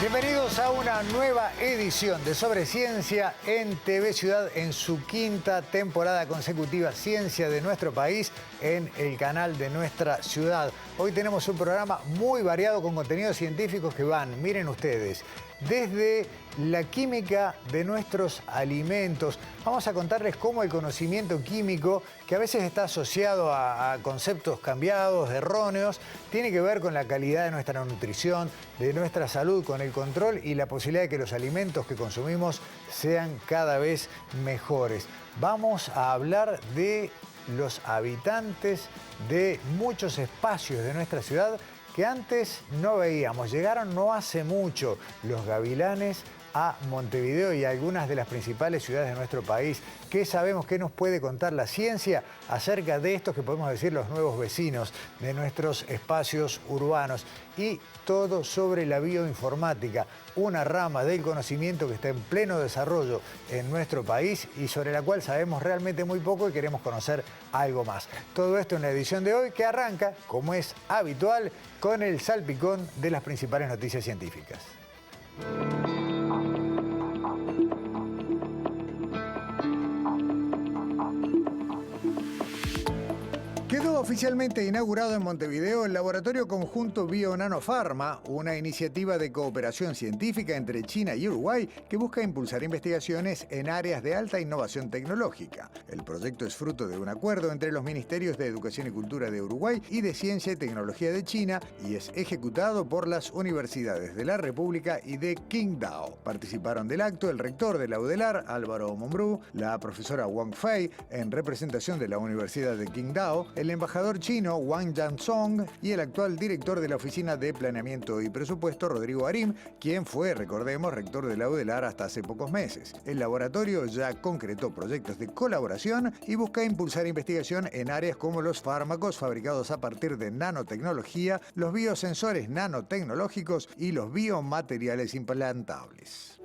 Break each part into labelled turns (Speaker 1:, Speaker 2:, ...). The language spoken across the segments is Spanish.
Speaker 1: Bienvenidos a una nueva edición de Sobre Ciencia en TV Ciudad en su quinta temporada consecutiva, Ciencia de nuestro país en el canal de nuestra ciudad. Hoy tenemos un programa muy variado con contenidos científicos que van, miren ustedes, desde la química de nuestros alimentos. Vamos a contarles cómo el conocimiento químico, que a veces está asociado a conceptos cambiados, erróneos, tiene que ver con la calidad de nuestra nutrición, de nuestra salud, con el control y la posibilidad de que los alimentos que consumimos sean cada vez mejores. Vamos a hablar de los habitantes de muchos espacios de nuestra ciudad que antes no veíamos. Llegaron no hace mucho los gavilanes a Montevideo y a algunas de las principales ciudades de nuestro país. ¿Qué sabemos? ¿Qué nos puede contar la ciencia acerca de estos que podemos decir los nuevos vecinos de nuestros espacios urbanos? Y todo sobre la bioinformática, una rama del conocimiento que está en pleno desarrollo en nuestro país y sobre la cual sabemos realmente muy poco y queremos conocer algo más. Todo esto en la edición de hoy que arranca, como es habitual, con el salpicón de las principales noticias científicas. Quedó oficialmente inaugurado en Montevideo el Laboratorio Conjunto BioNanoPharma, una iniciativa de cooperación científica entre China y Uruguay que busca impulsar investigaciones en áreas de alta innovación tecnológica. El proyecto es fruto de un acuerdo entre los Ministerios de Educación y Cultura de Uruguay y de Ciencia y Tecnología de China y es ejecutado por las universidades de la República y de Qingdao. Participaron del acto el rector de la UDELAR, Álvaro Mombrú, la profesora Wang Fei, en representación de la Universidad de Qingdao, el embajador chino Wang Yansong y el actual director de la Oficina de Planeamiento y Presupuesto, Rodrigo Arim, quien fue, recordemos, rector de la UDELAR hasta hace pocos meses. El laboratorio ya concretó proyectos de colaboración y busca impulsar investigación en áreas como los fármacos fabricados a partir de nanotecnología, los biosensores nanotecnológicos y los biomateriales implantables.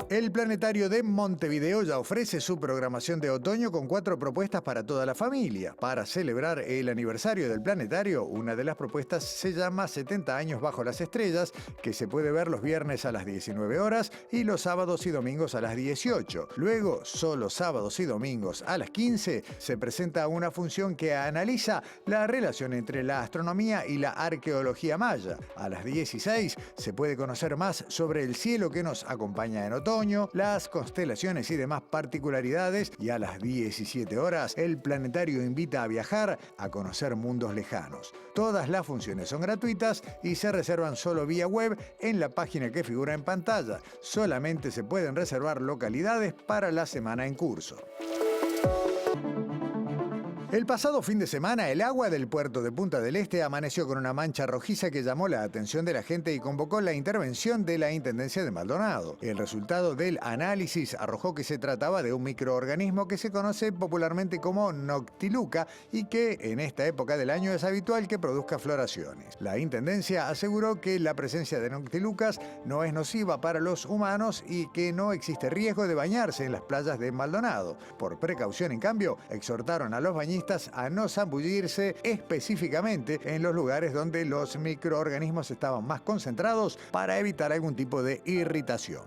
Speaker 1: El Planetario de Montevideo ya ofrece su programación de otoño con 4 propuestas para toda la familia. Para celebrar el aniversario del planetario, una de las propuestas se llama 70 años bajo las estrellas, que se puede ver los viernes a las 19 horas y los sábados y domingos a las 18. Luego, solo sábados y domingos a las 15, se presenta una función que analiza la relación entre la astronomía y la arqueología maya. A las 16 se puede conocer más sobre el cielo que nos acompaña en otoño, las constelaciones y demás particularidades, y a las 17 horas el planetario invita a viajar a conocer mundos lejanos. Todas las funciones son gratuitas y se reservan solo vía web en la página que figura en pantalla. Solamente se pueden reservar localidades para la semana en curso. El pasado fin de semana, el agua del puerto de Punta del Este amaneció con una mancha rojiza que llamó la atención de la gente y convocó la intervención de la Intendencia de Maldonado. El resultado del análisis arrojó que se trataba de un microorganismo que se conoce popularmente como Noctiluca y que en esta época del año es habitual que produzca floraciones. La Intendencia aseguró que la presencia de Noctilucas no es nociva para los humanos y que no existe riesgo de bañarse en las playas de Maldonado. Por precaución, en cambio, exhortaron a los bañistas a no zambullirse específicamente en los lugares donde los microorganismos estaban más concentrados para evitar algún tipo de irritación.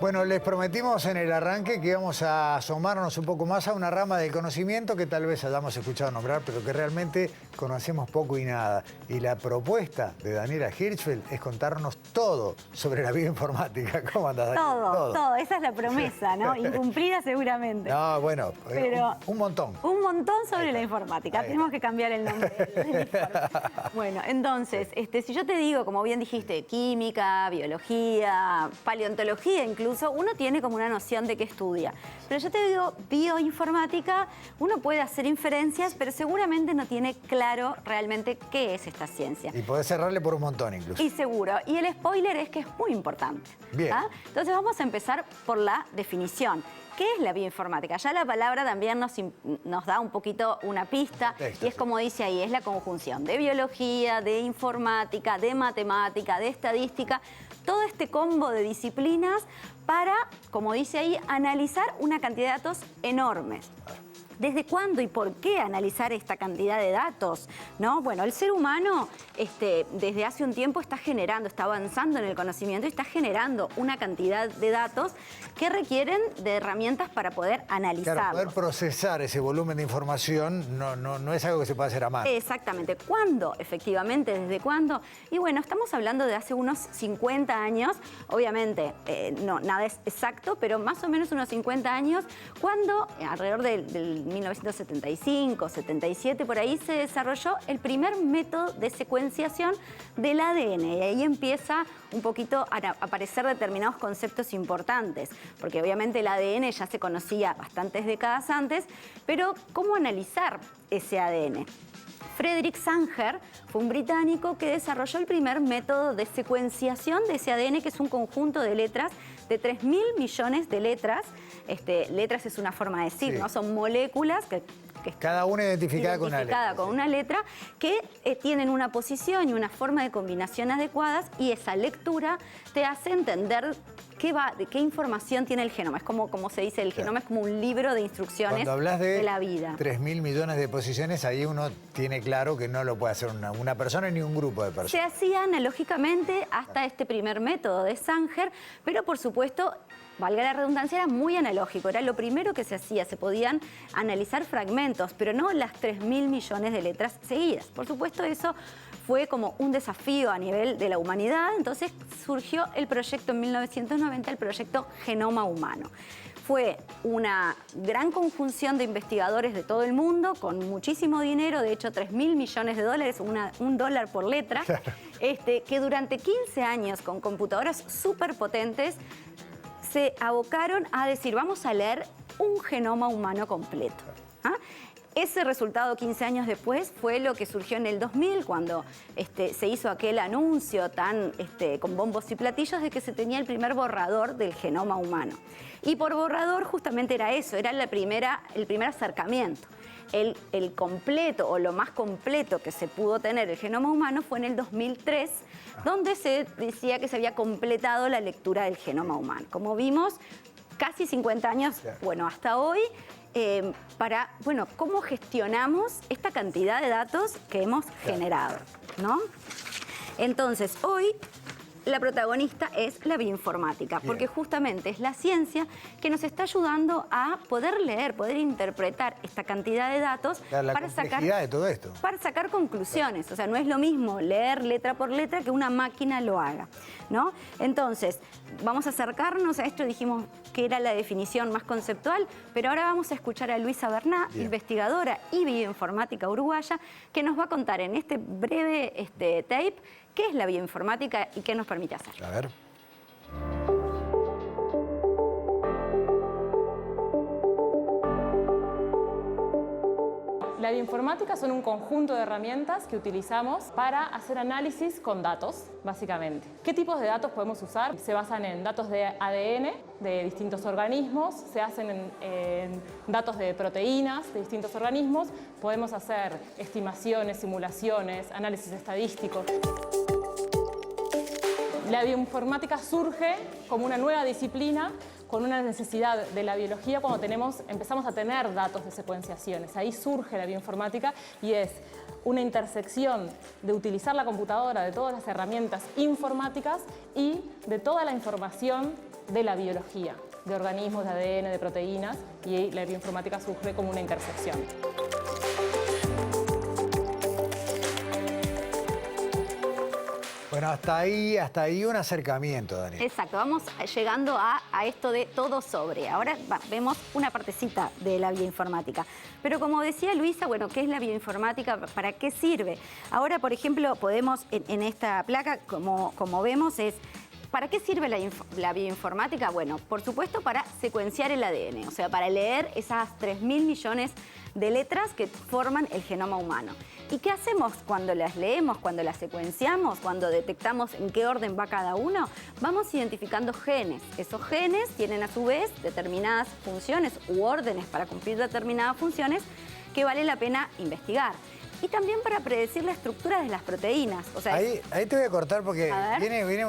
Speaker 1: Bueno, les prometimos en el arranque que íbamos a asomarnos un poco más a una rama del conocimiento que tal vez hayamos escuchado nombrar, pero que realmente conocemos poco y nada. Y la propuesta de Daniela Hirschfeld es contarnos todo sobre la bioinformática. ¿Cómo andás, Daniela?
Speaker 2: Todo. Esa es la promesa, ¿no? Incumplida seguramente.
Speaker 1: No, bueno,
Speaker 2: pero
Speaker 1: un montón.
Speaker 2: Un montón sobre la informática. Tenemos que cambiar el nombre del informe. Bueno, entonces, si yo te digo, como bien dijiste, química, biología, paleontología incluso, uno tiene como una noción de qué estudia. Pero yo te digo, bioinformática, uno puede hacer inferencias, pero seguramente no tiene claro realmente qué es esta ciencia.
Speaker 1: Y podés cerrarle por un montón incluso.
Speaker 2: Y seguro. Y el spoiler es que es muy importante.
Speaker 1: Bien.
Speaker 2: Entonces vamos a empezar por la definición. ¿qué es la bioinformática? Ya la palabra también nos da un poquito una pista, y es como dice ahí, es la conjunción de biología, de informática, de matemática, de estadística, todo este combo de disciplinas para, como dice ahí, analizar una cantidad de datos enormes. ¿Desde cuándo y por qué analizar esta cantidad de datos? ¿No? Bueno, el ser humano desde hace un tiempo está avanzando en el conocimiento y está generando una cantidad de datos que requieren de herramientas para poder analizarlos.
Speaker 1: Claro, poder procesar ese volumen de información no es algo que se pueda hacer a mano.
Speaker 2: Exactamente. ¿Cuándo? Efectivamente, ¿desde cuándo? Y bueno, estamos hablando de hace unos 50 años, obviamente nada es exacto, pero más o menos unos 50 años, cuando alrededor del 1975, 77, por ahí se desarrolló el primer método de secuenciación del ADN. Y ahí empieza un poquito a aparecer determinados conceptos importantes, porque obviamente el ADN ya se conocía bastantes décadas antes, pero ¿cómo analizar ese ADN? Frederick Sanger fue un británico que desarrolló el primer método de secuenciación de ese ADN, que es un conjunto de letras, de 3.000 millones de letras. Letras es una forma de decir, ¿no? Son moléculas que
Speaker 1: cada una identificada
Speaker 2: con una letra, que tienen una posición y una forma de combinación adecuadas, y esa lectura te hace entender qué información tiene el genoma. Es como se dice, el genoma es como un libro de instrucciones de la vida.
Speaker 1: 3.000 millones de posiciones, ahí uno tiene claro que no lo puede hacer una persona ni un grupo de personas.
Speaker 2: Se hacía analógicamente hasta este primer método de Sanger, pero por supuesto, valga la redundancia, era muy analógico. Era lo primero que se hacía. Se podían analizar fragmentos, pero no las 3.000 millones de letras seguidas. Por supuesto, eso fue como un desafío a nivel de la humanidad. Entonces surgió el proyecto en 1990, el proyecto Genoma Humano. Fue una gran conjunción de investigadores de todo el mundo con muchísimo dinero, de hecho 3.000 millones de dólares, $1 por letra, claro. Que durante 15 años con computadoras súper potentes se abocaron a decir, vamos a leer un genoma humano completo. ¿Ah? Ese resultado 15 años después fue lo que surgió en el 2000, cuando se hizo aquel anuncio tan con bombos y platillos de que se tenía el primer borrador del genoma humano. Y por borrador justamente era eso, era el primer acercamiento. El completo o lo más completo que se pudo tener el genoma humano fue en el 2003, donde se decía que se había completado la lectura del genoma humano. Como vimos, casi 50 años, bueno, hasta hoy, para, bueno, cómo gestionamos esta cantidad de datos que hemos generado, ¿no? Entonces, hoy la protagonista es la bioinformática, porque justamente es la ciencia que nos está ayudando a poder leer, poder interpretar esta cantidad de datos para sacar conclusiones. O sea, no es lo mismo leer letra por letra que una máquina lo haga, ¿no? Entonces, vamos a acercarnos a esto. Dijimos que era la definición más conceptual, pero ahora vamos a escuchar a Luisa Berná, investigadora y bioinformática uruguaya, que nos va a contar en este breve tape qué es la bioinformática y qué nos permite hacer.
Speaker 1: A ver.
Speaker 3: La bioinformática son un conjunto de herramientas que utilizamos para hacer análisis con datos, básicamente. ¿Qué tipos de datos podemos usar? Se basan en datos de ADN de distintos organismos, se hacen en datos de proteínas de distintos organismos, podemos hacer estimaciones, simulaciones, análisis estadísticos. La bioinformática surge como una nueva disciplina con una necesidad de la biología cuando empezamos a tener datos de secuenciaciones. Ahí surge la bioinformática y es una intersección de utilizar la computadora, de todas las herramientas informáticas y de toda la información de la biología, de organismos, de ADN, de proteínas, y la bioinformática surge como una intersección.
Speaker 1: Bueno, hasta ahí un acercamiento, Daniel.
Speaker 2: Exacto, vamos llegando a esto de todo sobre. Ahora vemos una partecita de la bioinformática. Pero como decía Luisa, bueno, ¿qué es la bioinformática? ¿Para qué sirve? Ahora, por ejemplo, podemos, en esta placa, como vemos, es ¿Para qué sirve la bioinformática? Bueno, por supuesto para secuenciar el ADN, o sea, para leer esas 3.000 millones de letras que forman el genoma humano. ¿Y qué hacemos cuando las leemos, cuando las secuenciamos, cuando detectamos en qué orden va cada uno? Vamos identificando genes. Esos genes tienen a su vez determinadas funciones u órdenes para cumplir determinadas funciones que vale la pena investigar. Y también para predecir la estructura de las proteínas. O sea,
Speaker 1: ahí te voy a cortar porque viene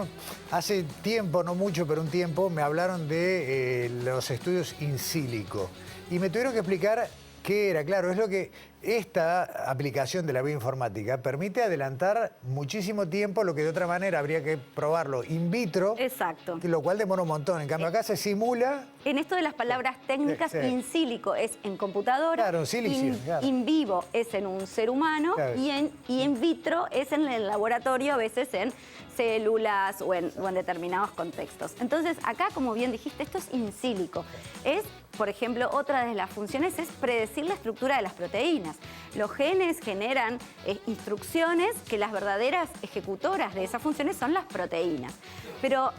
Speaker 1: hace tiempo, no mucho, pero un tiempo, me hablaron de los estudios in silico. Y me tuvieron que explicar qué era. Claro, es lo que esta aplicación de la bioinformática permite adelantar muchísimo tiempo lo que de otra manera habría que probarlo in vitro.
Speaker 2: Exacto.
Speaker 1: Lo cual demora un montón. En cambio, acá se simula.
Speaker 2: En esto de las palabras técnicas,
Speaker 1: sí.
Speaker 2: In silico es en computadora,
Speaker 1: Claro, claro.
Speaker 2: In vivo es en un ser humano,
Speaker 1: Claro.
Speaker 2: y in vitro es en el laboratorio, a veces en células o en determinados contextos. Entonces, acá, como bien dijiste, esto es in silico. Es, por ejemplo, otra de las funciones es predecir la estructura de las proteínas. Los genes generan instrucciones que las verdaderas ejecutoras de esas funciones son las proteínas. Pero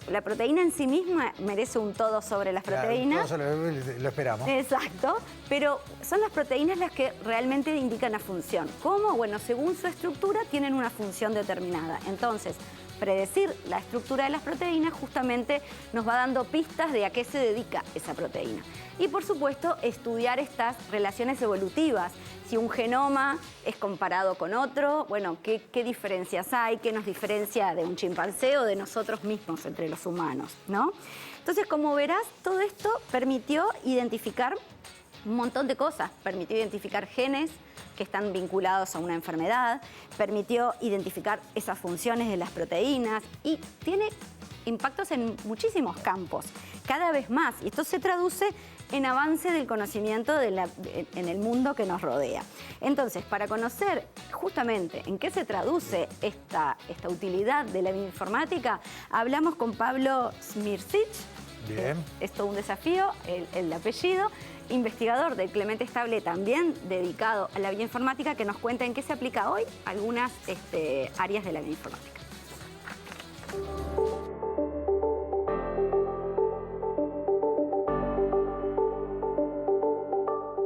Speaker 2: la proteína en sí misma merece un todo sobre las proteínas.
Speaker 1: Claro, lo esperamos.
Speaker 2: Exacto, pero son las proteínas las que realmente indican la función. ¿Cómo? Bueno, según su estructura tienen una función determinada. Entonces, predecir la estructura de las proteínas justamente nos va dando pistas de a qué se dedica esa proteína. Y por supuesto, estudiar estas relaciones evolutivas. Si un genoma es comparado con otro, bueno, ¿qué diferencias hay? ¿Qué nos diferencia de un chimpancé o de nosotros mismos entre los humanos, ¿no? Entonces, como verás, todo esto permitió identificar un montón de cosas. Permitió identificar genes que están vinculados a una enfermedad, permitió identificar esas funciones de las proteínas y tiene impactos en muchísimos campos, cada vez más. Y esto se traduce en avance del conocimiento en el mundo que nos rodea. Entonces, para conocer justamente en qué se traduce esta utilidad de la bioinformática, hablamos con Pablo Smircic.
Speaker 1: Bien.
Speaker 2: Es todo un desafío, el apellido. Investigador del Clemente Estable, también dedicado a la bioinformática, que nos cuenta en qué se aplica hoy algunas áreas de la bioinformática.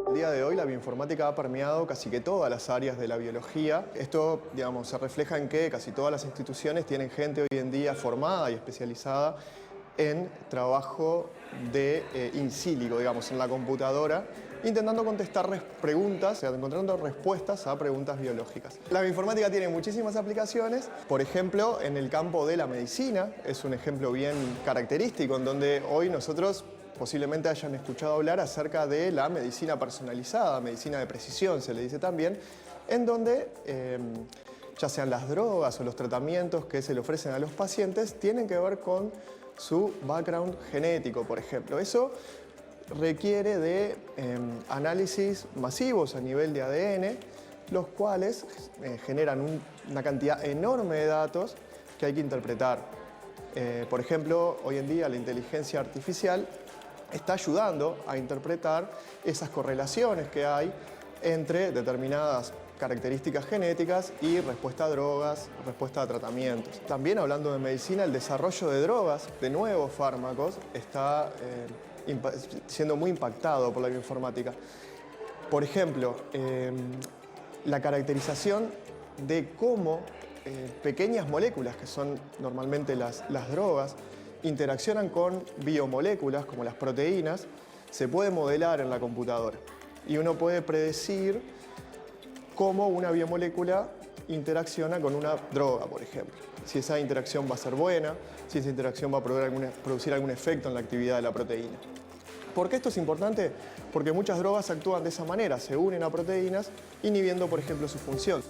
Speaker 4: El día de hoy la bioinformática ha permeado casi que todas las áreas de la biología. Esto, digamos, se refleja en que casi todas las instituciones tienen gente hoy en día formada y especializada en trabajo de in silico, digamos, en la computadora, intentando contestar preguntas, o sea, encontrando respuestas a preguntas biológicas. La bioinformática tiene muchísimas aplicaciones, por ejemplo, en el campo de la medicina, es un ejemplo bien característico en donde hoy nosotros posiblemente hayan escuchado hablar acerca de la medicina personalizada, medicina de precisión se le dice también, en donde ya sean las drogas o los tratamientos que se le ofrecen a los pacientes tienen que ver con su background genético, por ejemplo. Eso requiere de análisis masivos a nivel de ADN, los cuales generan una cantidad enorme de datos que hay que interpretar. Por ejemplo, hoy en día la inteligencia artificial está ayudando a interpretar esas correlaciones que hay entre determinadas características genéticas y respuesta a drogas, respuesta a tratamientos. También hablando de medicina, el desarrollo de drogas, de nuevos fármacos, está siendo muy impactado por la bioinformática. Por ejemplo, la caracterización de cómo pequeñas moléculas, que son normalmente las drogas, interaccionan con biomoléculas como las proteínas, se puede modelar en la computadora. Y uno puede predecir cómo una biomolécula interacciona con una droga, por ejemplo. Si esa interacción va a ser buena, si esa interacción va a producir algún efecto en la actividad de la proteína. ¿Por qué esto es importante? Porque muchas drogas actúan de esa manera, se unen a proteínas, inhibiendo, por ejemplo, su función.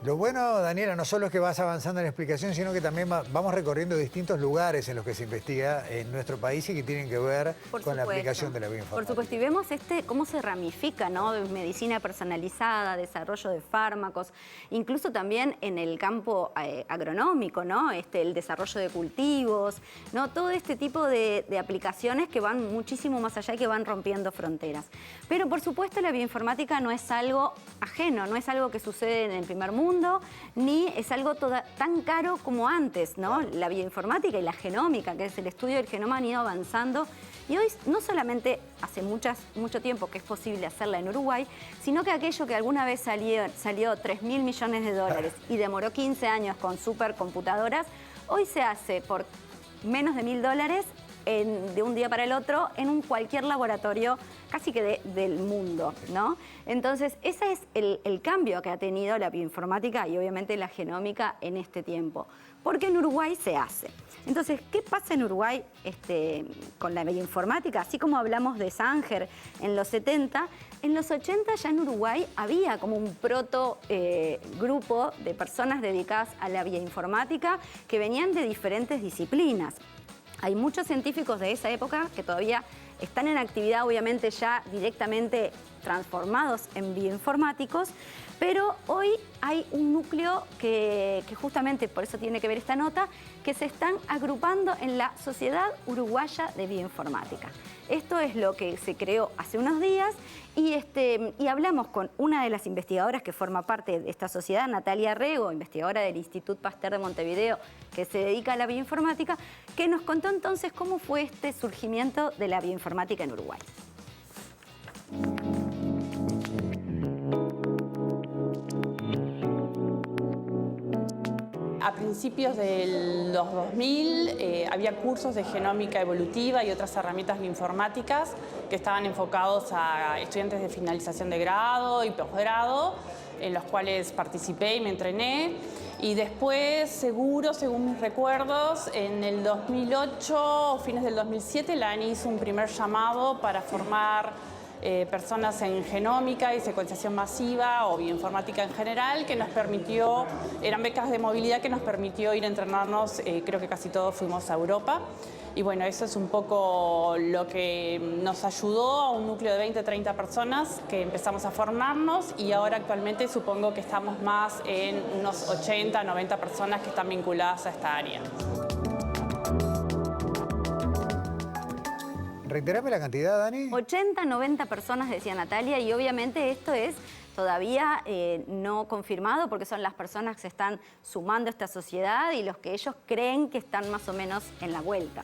Speaker 1: Lo bueno, Daniela, no solo es que vas avanzando en la explicación, sino que también vamos recorriendo distintos lugares en los que se investiga en nuestro país y que tienen que ver con la aplicación de la bioinformática.
Speaker 2: Por supuesto, y vemos cómo se ramifica, ¿no? Medicina personalizada, desarrollo de fármacos, incluso también en el campo agronómico, ¿no? El desarrollo de cultivos, ¿no? Todo este tipo de aplicaciones que van muchísimo más allá y que van rompiendo fronteras. Pero por supuesto la bioinformática no es algo ajeno, no es algo que sucede en el primer mundo, mundo, ni es algo tan caro como antes, ¿no? La bioinformática y la genómica, que es el estudio del genoma, han ido avanzando. Y hoy no solamente hace mucho tiempo que es posible hacerla en Uruguay, sino que aquello que alguna vez salió 3.000 millones de dólares y demoró 15 años con supercomputadoras, hoy se hace por menos de $1.000 de un día para el otro en cualquier laboratorio casi que del mundo, ¿no? Entonces, ese es el cambio que ha tenido la bioinformática y obviamente la genómica en este tiempo, porque en Uruguay se hace. Entonces, ¿qué pasa en Uruguay con la bioinformática? Así como hablamos de Sanger en los 70, en los 80 ya en Uruguay había como un grupo de personas dedicadas a la bioinformática que venían de diferentes disciplinas. Hay muchos científicos de esa época que todavía están en actividad, obviamente ya directamente transformados en bioinformáticos, pero hoy hay un núcleo que justamente por eso tiene que ver esta nota, que se están agrupando en la Sociedad Uruguaya de Bioinformática. Esto es lo que se creó hace unos días y hablamos con una de las investigadoras que forma parte de esta sociedad, Natalia Rego, investigadora del Instituto Pasteur de Montevideo, que se dedica a la bioinformática, que nos contó entonces cómo fue este surgimiento de la bioinformática en Uruguay.
Speaker 5: A principios de los 2000 había cursos de genómica evolutiva y otras herramientas bioinformáticas que estaban enfocados a estudiantes de finalización de grado y posgrado, en los cuales participé y me entrené. Y después, según mis recuerdos, en el 2008 o fines del 2007, la ANI hizo un primer llamado para formar personas en genómica y secuenciación masiva o bioinformática en general, que nos permitió, eran becas de movilidad que nos permitió ir a entrenarnos, creo que casi todos fuimos a Europa. Y bueno, eso es un poco lo que nos ayudó a un núcleo de 20, 30 personas que empezamos a formarnos y ahora actualmente supongo que estamos más en unos 80, 90 personas que están vinculadas a esta área.
Speaker 1: Reiterame la cantidad, Dani.
Speaker 2: 80, 90 personas, decía Natalia, y obviamente esto es todavía no confirmado porque son las personas que se están sumando a esta sociedad y los que ellos creen que están más o menos en la vuelta,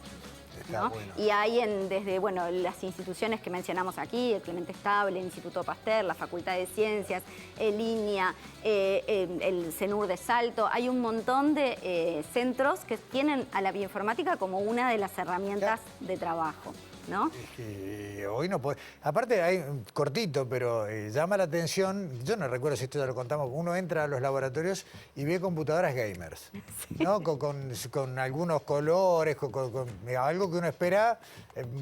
Speaker 2: ¿no?
Speaker 1: Bueno.
Speaker 2: Y hay desde las instituciones que mencionamos aquí, el Clemente Estable, el Instituto Pasteur, la Facultad de Ciencias, el INIA, el CENUR de Salto, hay un montón de centros que tienen a la bioinformática como una de las herramientas de trabajo, ¿no?
Speaker 1: Hoy no puede. Aparte, hay cortito, pero llama la atención. Yo no recuerdo si esto ya lo contamos. Uno entra a los laboratorios y ve computadoras gamers, sí, ¿no? Con algunos colores, con algo que uno espera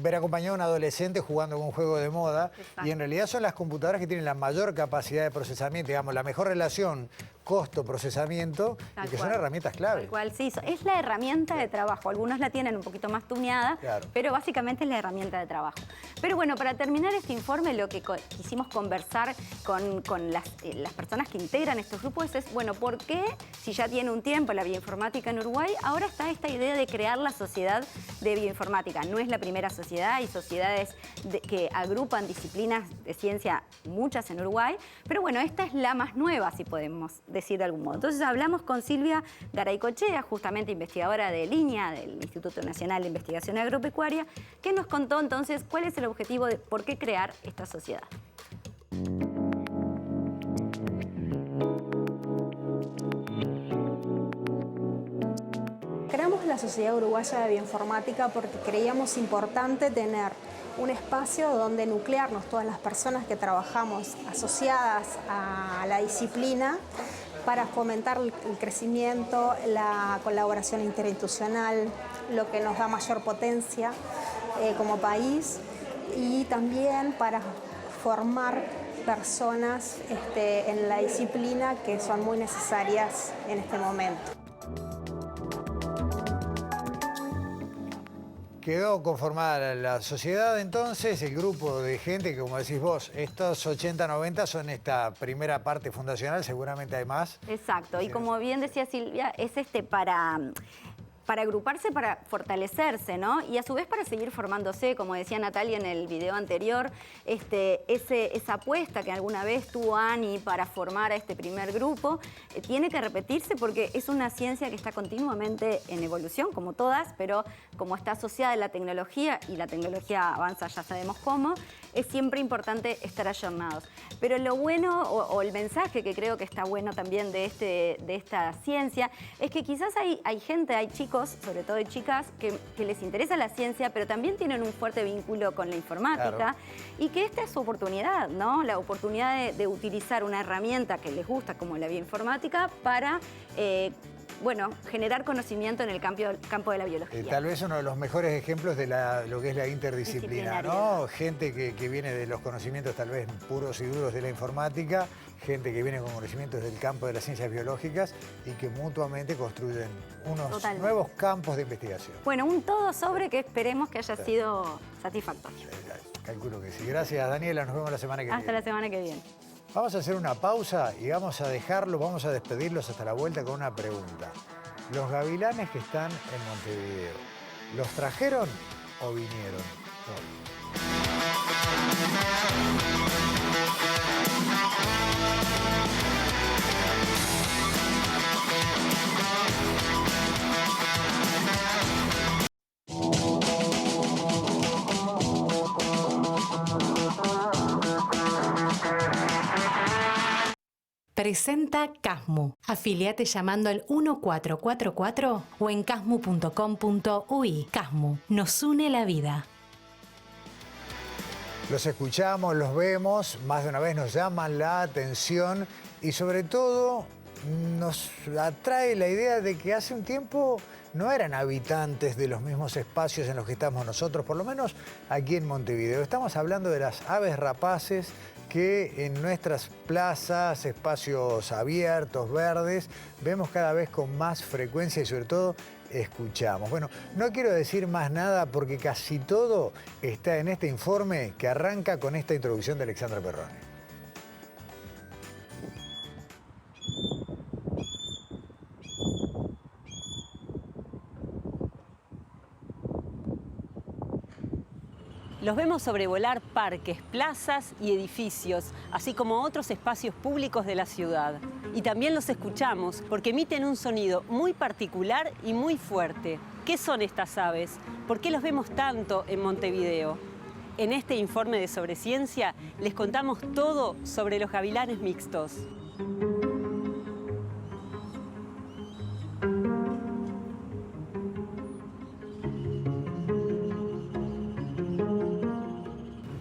Speaker 1: ver acompañado a un adolescente jugando con un juego de moda. Exacto. Y en realidad son las computadoras que tienen la mayor capacidad de procesamiento, digamos, la mejor relación costo-procesamiento, y que son herramientas clave.
Speaker 2: Tal cual, sí, es la herramienta de trabajo. Algunos la tienen un poquito más tuneada, claro, pero básicamente es la herramienta de trabajo. Pero bueno, para terminar este informe, lo que quisimos conversar con las personas que integran estos grupos es, bueno, ¿por qué, si ya tiene un tiempo la bioinformática en Uruguay, ahora está esta idea de crear la sociedad de bioinformática? No es la primera sociedad, hay sociedades que agrupan disciplinas de ciencia, muchas en Uruguay, pero bueno, esta es la más nueva, si podemos decir de algún modo. Entonces hablamos con Silvia Garaycochea, justamente investigadora de línea del Instituto Nacional de Investigación Agropecuaria, que nos contó entonces cuál es el objetivo de por qué crear esta sociedad.
Speaker 6: Creamos la Sociedad Uruguaya de Bioinformática porque creíamos importante tener un espacio donde nuclearnos todas las personas que trabajamos asociadas a la disciplina para fomentar el crecimiento, la colaboración interinstitucional, lo que nos da mayor potencia como país, y también para formar personas en la disciplina que son muy necesarias en este momento.
Speaker 1: Quedó conformada la sociedad entonces, el grupo de gente que, como decís vos, estos 80, 90 son esta primera parte fundacional, seguramente hay más.
Speaker 2: Exacto, y como bien decía Silvia, es para para agruparse, para fortalecerse, ¿no? Y a su vez para seguir formándose, como decía Natalia en el video anterior, esa apuesta que alguna vez tuvo Ani para formar a este primer grupo, tiene que repetirse porque es una ciencia que está continuamente en evolución, como todas, pero como está asociada a la tecnología, y la tecnología avanza, ya sabemos cómo, es siempre importante estar ayornados. Pero lo bueno, o el mensaje que creo que está bueno también de esta ciencia, es que quizás hay gente, hay chicos, sobre todo hay chicas, que les interesa la ciencia, pero también tienen un fuerte vínculo con la informática, claro, y que esta es su oportunidad, ¿no? La oportunidad de utilizar una herramienta que les gusta, como la bioinformática, para bueno, generar conocimiento en el campo de la biología.
Speaker 1: Tal vez uno de los mejores ejemplos de lo que es la interdisciplina, ¿no? Gente que viene de los conocimientos tal vez puros y duros de la informática, gente que viene con conocimientos del campo de las ciencias biológicas y que mutuamente construyen unos nuevos campos de investigación.
Speaker 2: Bueno, un todo sobre que esperemos que haya sido satisfactorio.
Speaker 1: Calculo que sí. Gracias, Daniela. Nos vemos la semana que viene.
Speaker 2: Hasta la semana que viene.
Speaker 1: Vamos a hacer una pausa y vamos a despedirlos hasta la vuelta con una pregunta. Los gavilanes que están en Montevideo, ¿los trajeron o vinieron? No.
Speaker 7: Presenta Casmu. Afiliate llamando al 1444 o en casmu.com.uy. Casmu, nos une la vida.
Speaker 1: Los escuchamos, los vemos, más de una vez nos llaman la atención y sobre todo nos atrae la idea de que hace un tiempo no eran habitantes de los mismos espacios en los que estamos nosotros, por lo menos aquí en Montevideo. Estamos hablando de las aves rapaces que en nuestras plazas, espacios abiertos, verdes, vemos cada vez con más frecuencia y sobre todo escuchamos. Bueno, no quiero decir más nada porque casi todo está en este informe que arranca con esta introducción de Alexandra Perroni.
Speaker 8: Los vemos sobrevolar parques, plazas y edificios, así como otros espacios públicos de la ciudad. Y también los escuchamos porque emiten un sonido muy particular y muy fuerte. ¿Qué son estas aves? ¿Por qué los vemos tanto en Montevideo? En este informe de Sobreciencia les contamos todo sobre los gavilanes mixtos.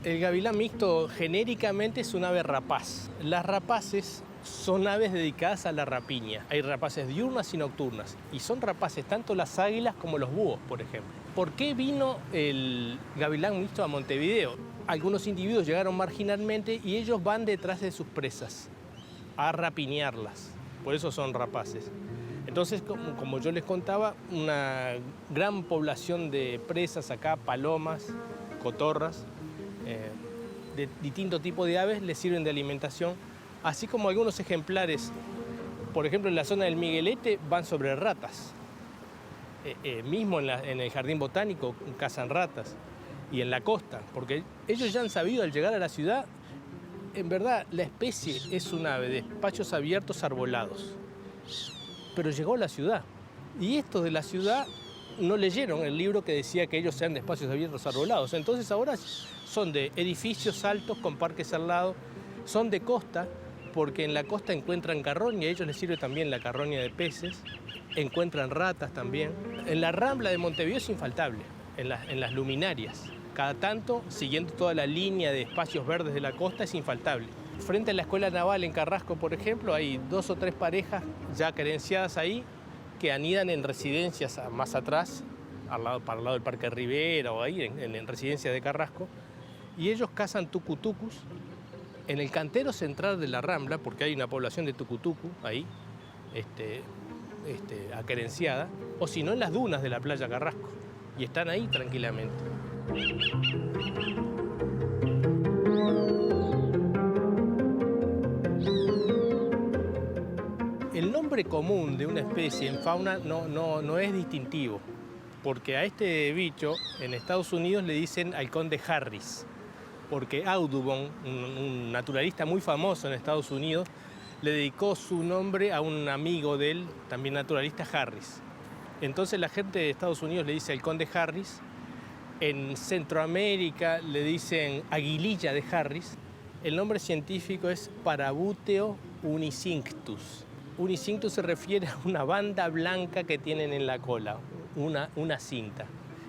Speaker 9: El gavilán mixto genéricamente es un ave rapaz. Las rapaces son aves dedicadas a la rapiña. Hay rapaces diurnas y nocturnas. Y son rapaces tanto las águilas como los búhos, por ejemplo. ¿Por qué vino el gavilán mixto a Montevideo? Algunos individuos llegaron marginalmente y ellos van detrás de sus presas a rapiñarlas. Por eso son rapaces. Entonces, como yo les contaba, una gran población de presas acá, palomas, cotorras, de distinto tipo de aves les sirven de alimentación, así como algunos ejemplares, por ejemplo en la zona del Miguelete van sobre ratas, mismo en el jardín botánico cazan ratas, y en la costa, porque ellos ya han sabido al llegar a la ciudad, en verdad la especie es un ave de espacios abiertos arbolados, pero llegó a la ciudad, y estos de la ciudad no leyeron el libro que decía que ellos sean de espacios abiertos arbolados, entonces ahora son de edificios altos con parques al lado, son de costa, porque en la costa encuentran carroña, a ellos les sirve también la carroña de peces, encuentran ratas también. En la Rambla de Montevideo es infaltable, en las luminarias. Cada tanto, siguiendo toda la línea de espacios verdes de la costa, es infaltable. Frente a la Escuela Naval en Carrasco, por ejemplo, hay 2 o 3 parejas ya querenciadas ahí, que anidan en residencias más atrás, para el lado del Parque Rivera o ahí, en residencias de Carrasco, y ellos cazan tucutucus en el cantero central de la Rambla, porque hay una población de tucutucu ahí, aquerenciada, o si no en las dunas de la playa Carrasco, y están ahí tranquilamente. El nombre nombre común de una especie en fauna no es distintivo, porque a este bicho en Estados Unidos le dicen halcón de Harris, porque Audubon, un naturalista muy famoso en Estados Unidos, le dedicó su nombre a un amigo de él, también naturalista, Harris. Entonces la gente de Estados Unidos le dice halcón de Harris, en Centroamérica le dicen aguililla de Harris. El nombre científico es Parabuteo unicinctus. Unicinctus se refiere a una banda blanca que tienen en la cola, una cinta.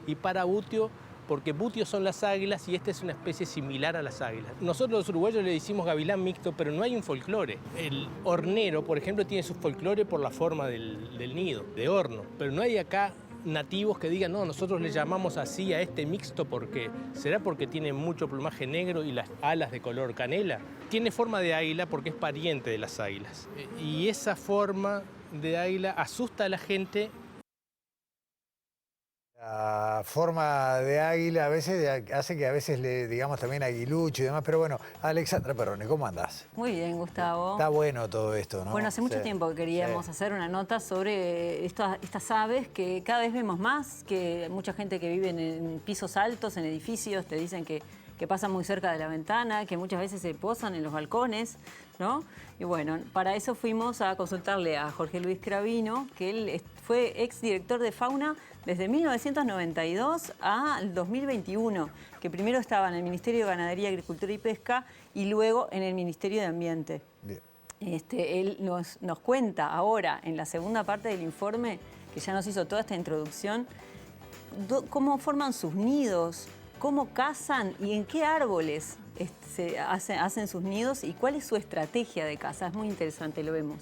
Speaker 9: Y Parabuteo porque butios son las águilas y esta es una especie similar a las águilas. Nosotros los uruguayos le decimos gavilán mixto, pero no hay un folclore. El hornero, por ejemplo, tiene su folclore por la forma del nido, de horno, pero no hay acá nativos que digan, no, nosotros le llamamos así a este mixto porque será porque tiene mucho plumaje negro y las alas de color canela. Tiene forma de águila porque es pariente de las águilas. Y esa forma de águila asusta a la gente.
Speaker 1: La forma de águila a veces hace que a veces le digamos también aguilucho y demás, pero bueno, Alexandra Perrone, ¿cómo andás?
Speaker 2: Muy bien, Gustavo.
Speaker 1: Está bueno todo esto, ¿no?
Speaker 2: Bueno, hace mucho
Speaker 1: Sí.
Speaker 2: tiempo que queríamos hacer una nota sobre estas aves que cada vez vemos más, que mucha gente que vive en pisos altos, en edificios, te dicen que pasan muy cerca de la ventana, que muchas veces se posan en los balcones, ¿no? Y bueno, para eso fuimos a consultarle a Jorge Luis Cravino, que él fue exdirector de Fauna desde 1992 al 2021, que primero estaba en el Ministerio de Ganadería, Agricultura y Pesca y luego en el Ministerio de Ambiente.
Speaker 1: Bien.
Speaker 2: Él nos cuenta ahora, en la segunda parte del informe, que ya nos hizo toda esta introducción, cómo forman sus nidos, cómo cazan y en qué árboles hacen sus nidos y cuál es su estrategia de caza. Es muy interesante, lo vemos.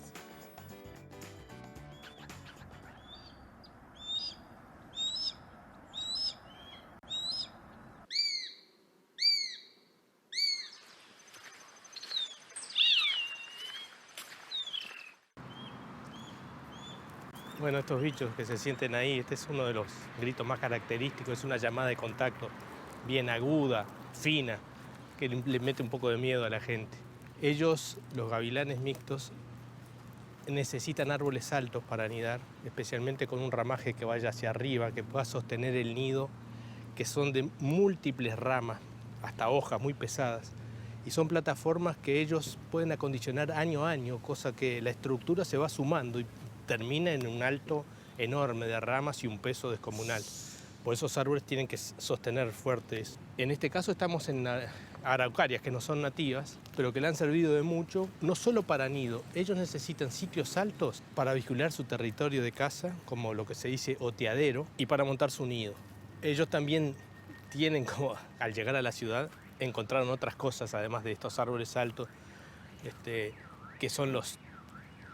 Speaker 9: Bueno, estos bichos que se sienten ahí, este es uno de los gritos más característicos, es una llamada de contacto bien aguda, fina, que le mete un poco de miedo a la gente. Ellos, los gavilanes mixtos, necesitan árboles altos para anidar, especialmente con un ramaje que vaya hacia arriba, que pueda sostener el nido, que son de múltiples ramas, hasta hojas muy pesadas. Y son plataformas que ellos pueden acondicionar año a año, cosa que la estructura se va sumando y termina en un alto enorme de ramas y un peso descomunal. Por esos árboles tienen que sostener fuertes. En este caso estamos en araucarias que no son nativas, pero que le han servido de mucho, no solo para nido. Ellos necesitan sitios altos para vigilar su territorio de caza, como lo que se dice oteadero, y para montar su nido. Ellos también tienen, como al llegar a la ciudad, encontraron otras cosas, además de estos árboles altos, que son los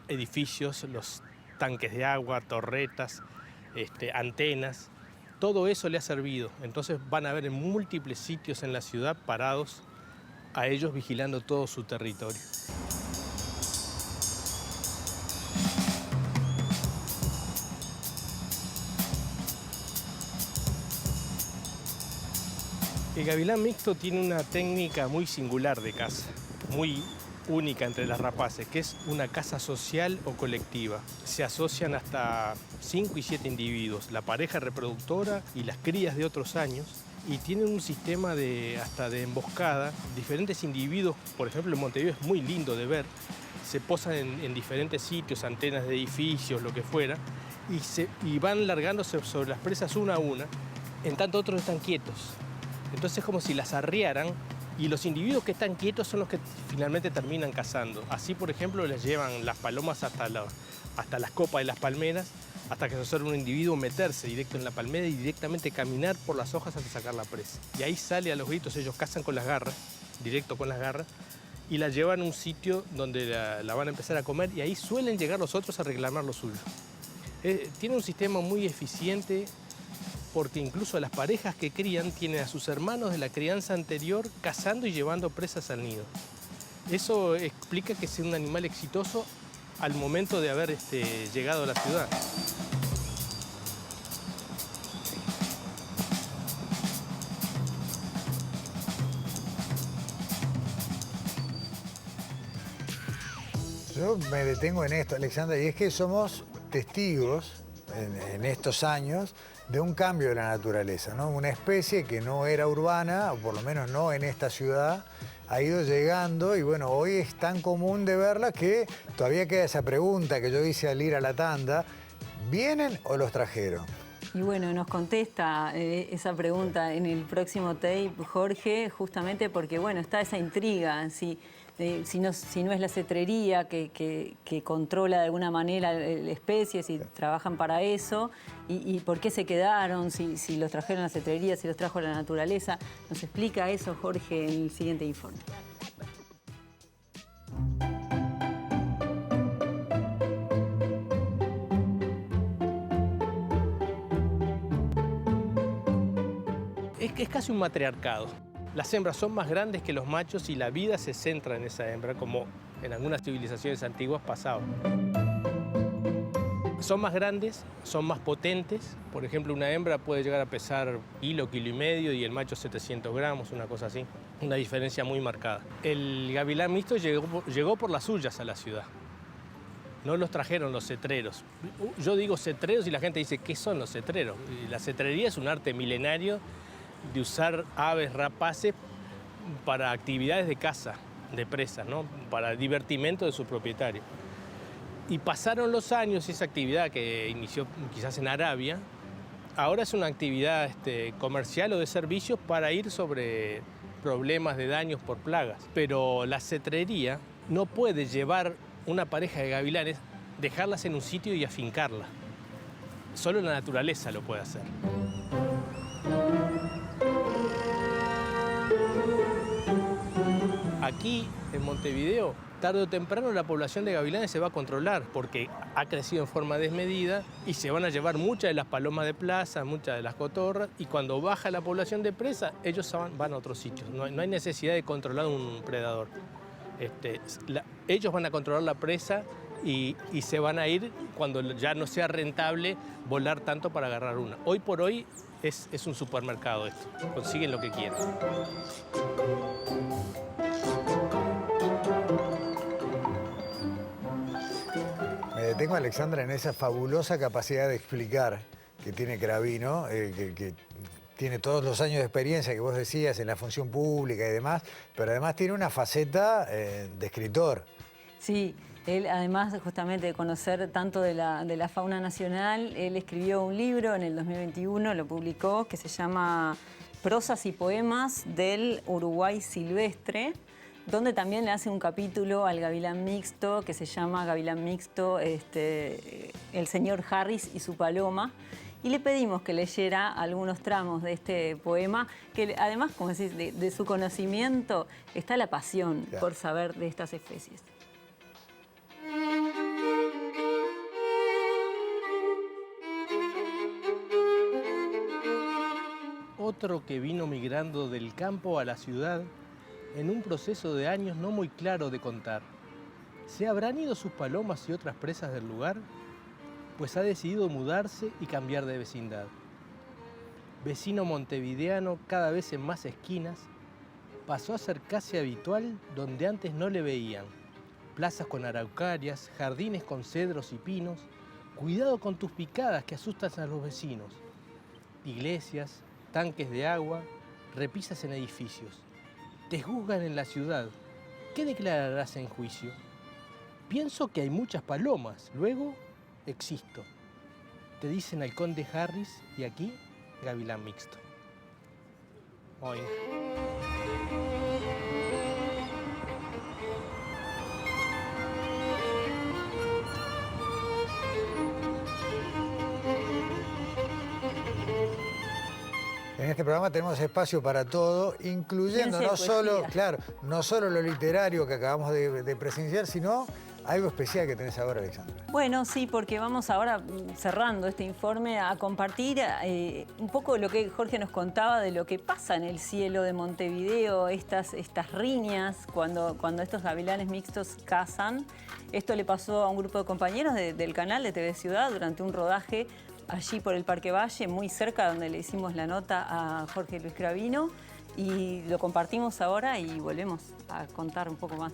Speaker 9: edificios, los tanques de agua, torretas, antenas. Todo eso le ha servido. Entonces van a ver en múltiples sitios en la ciudad parados a ellos vigilando todo su territorio. El gavilán mixto tiene una técnica muy singular de caza, muy única entre las rapaces, que es una caza social o colectiva. Se asocian hasta 5 y 7 individuos, la pareja reproductora y las crías de otros años, y tienen un sistema hasta de emboscada. Diferentes individuos, por ejemplo en Montevideo es muy lindo de ver, se posan en diferentes sitios, antenas de edificios, lo que fuera, y van largándose sobre las presas una a una, en tanto otros están quietos. Entonces es como si las arriaran, y los individuos que están quietos son los que finalmente terminan cazando. Así, por ejemplo, les llevan las palomas hasta las copas de las palmeras, hasta que se observa un individuo meterse directo en la palmera y directamente caminar por las hojas hasta sacar la presa. Y ahí sale a los gritos, ellos cazan con las garras, directo con las garras, y la llevan a un sitio donde la van a empezar a comer, y ahí suelen llegar los otros a reclamar lo suyo. Tiene un sistema muy eficiente, porque incluso las parejas que crían tienen a sus hermanos de la crianza anterior cazando y llevando presas al nido. Eso explica que sea un animal exitoso al momento de haber llegado a la ciudad.
Speaker 1: Yo me detengo en esto, Alexandra, y es que somos testigos en estos años de un cambio de la naturaleza, ¿no? Una especie que no era urbana, o por lo menos no en esta ciudad, ha ido llegando y bueno, hoy es tan común de verla que todavía queda esa pregunta que yo hice al ir a la tanda, ¿vienen o los trajeron?
Speaker 8: Y bueno, nos contesta esa pregunta en el próximo tape, Jorge, justamente porque, bueno, está esa intriga, si no es la cetrería que controla de alguna manera la especie, si trabajan para eso, y por qué se quedaron, si los trajeron la cetrería, si los trajo la naturaleza. Nos explica eso, Jorge, en el siguiente informe.
Speaker 9: Es casi un matriarcado. Las hembras son más grandes que los machos y la vida se centra en esa hembra, como en algunas civilizaciones antiguas pasaba. Son más grandes, son más potentes. Por ejemplo, una hembra puede llegar a pesar kilo y medio y el macho 700 gramos, una cosa así. Una diferencia muy marcada. El gavilán mixto llegó por las suyas a la ciudad. No los trajeron los cetreros. Yo digo cetreros y la gente dice, ¿qué son los cetreros? La cetrería es un arte milenario de usar aves rapaces para actividades de caza, de presas, ¿no? Para divertimento de su propietario. Y pasaron los años y esa actividad que inició quizás en Arabia, ahora es una actividad comercial o de servicios para ir sobre problemas de daños por plagas. Pero la cetrería no puede llevar una pareja de gavilanes, dejarlas en un sitio y afincarla. Solo la naturaleza lo puede hacer. Aquí, en Montevideo, tarde o temprano la población de gavilanes se va a controlar porque ha crecido en forma desmedida y se van a llevar muchas de las palomas de plaza, muchas de las cotorras, y cuando baja la población de presa, ellos van a otros sitios. No hay necesidad de controlar un predador. Ellos van a controlar la presa y se van a ir cuando ya no sea rentable volar tanto para agarrar una. Hoy por hoy es un supermercado esto, consiguen lo que quieren.
Speaker 1: Me detengo, Alexandra, en esa fabulosa capacidad de explicar que tiene Cravino, que tiene todos los años de experiencia que vos decías en la función pública y demás, pero además tiene una faceta de escritor.
Speaker 8: Sí, él además justamente de conocer tanto de la fauna nacional, él escribió un libro en el 2021, lo publicó, que se llama Prosas y Poemas del Uruguay Silvestre, donde también le hace un capítulo al gavilán mixto que se llama Gavilán Mixto, el señor Harris y su paloma. Y le pedimos que leyera algunos tramos de este poema, que además, como decís, de su conocimiento está la pasión por saber de estas especies.
Speaker 9: Otro que vino migrando del campo a la ciudad en un proceso de años no muy claro de contar. ¿Se habrán ido sus palomas y otras presas del lugar? Pues ha decidido mudarse y cambiar de vecindad. Vecino montevideano cada vez en más esquinas, pasó a ser casi habitual donde antes no le veían. Plazas con araucarias, jardines con cedros y pinos, cuidado con tus picadas que asustas a los vecinos. Iglesias, tanques de agua, repisas en edificios. Te juzgan en la ciudad. ¿Qué declararás en juicio? Pienso que hay muchas palomas, luego existo. Te dicen al conde Harris y aquí gavilán mixto. Hoy.
Speaker 1: En este programa tenemos espacio para todo, incluyendo no solo lo literario que acabamos de presenciar, sino algo especial que tenés ahora, Alexandra.
Speaker 8: Bueno, sí, porque vamos ahora, cerrando este informe, a compartir un poco lo que Jorge nos contaba de lo que pasa en el cielo de Montevideo, estas riñas cuando estos gavilanes mixtos cazan. Esto le pasó a un grupo de compañeros del canal de TV Ciudad durante un rodaje allí por el Parque Valle, muy cerca donde le hicimos la nota a Jorge Luis Cravino, y lo compartimos ahora y volvemos a contar un poco más.